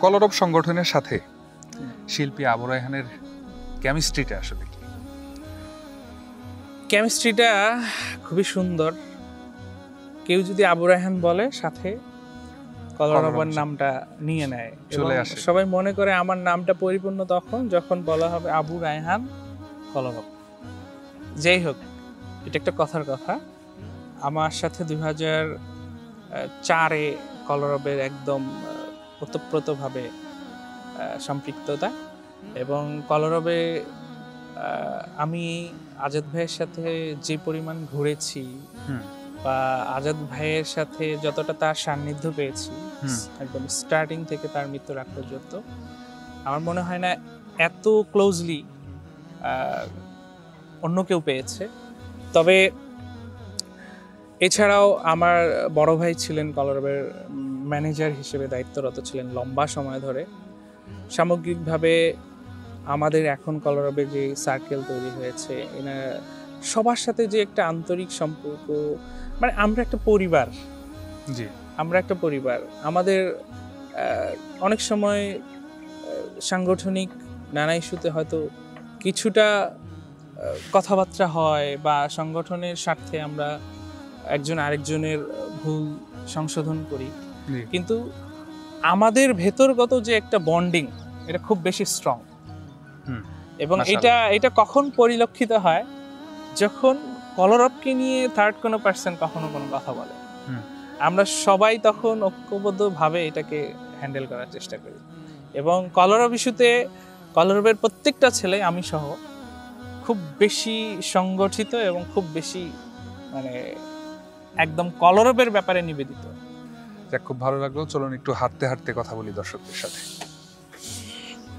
কলরব সংগঠনের সাথে শিল্পী আবু রায়হানের কেমিস্ট্রিটা আসলে কি? কেমিস্ট্রিটা খুবই সুন্দর। কেউ যদি আবু রায়হান বলে, সাথে কলরবের নামটা নিয়ে নেয়, চলে আসে। সবাই মনে করে আমার নামটা পরিপূর্ণ তখন যখন বলা হবে আবু রায়হান কলরব। যাই হোক, এটা একটা কথার কথা। আমার সাথে 2004-এ কলরবের একদম ওতপ্রোতভাবে সম্পৃক্ততা, এবং কলরবে আমি আজাদ ভাইয়ের সাথে যে পরিমাণ ঘুরেছি বা আজাদ ভাইয়ের সাথে যতটা তার সান্নিধ্য পেয়েছি একদম স্টার্টিং থেকে তার মৃত্যুর আগ পর্যন্ত, আমার মনে হয় না এত ক্লোজলি অন্য কেউ পেয়েছে। তবে এছাড়াও আমার বড় ভাই ছিলেন কলরবের ম্যানেজার হিসেবে দায়িত্বরত ছিলেন লম্বা সময় ধরে। সামগ্রিকভাবে আমাদের এখন কলরবের যে সার্কেল তৈরি হয়েছে, এনার সবার সাথে যে একটা আন্তরিক সম্পর্ক, মানে আমরা একটা পরিবার। জি, আমরা একটা পরিবার। আমাদের অনেক সময় সাংগঠনিক নানা ইস্যুতে হয়তো কিছুটা কথাবার্তা হয় বা সংগঠনের স্বার্থে আমরা একজন আরেকজনের ভুল সংশোধন করি, কিন্তু আমাদের ভেতরগত যে একটা বন্ডিং, এটা খুব বেশি স্ট্রং। এবং এটা কখন পরিলক্ষিত হয়, যখন কলরবকে নিয়ে থার্ড কোনো পার্সন কখনো কোনো কথা বলে, আমরা সবাই তখন ঐক্যবদ্ধভাবে এটাকে হ্যান্ডেল করার চেষ্টা করি। এবং কলরব ইস্যুতে কলরবের প্রত্যেকটা ছেলে, আমি সহ, খুব বেশি সংগঠিত এবং খুব বেশি মানে একদম কলরবের ব্যাপারে নিবেদিত। খুব ভালো লাগলো। চলুন একটু হাঁটতে হাঁটতে কথা বলি দর্শকদের সাথে।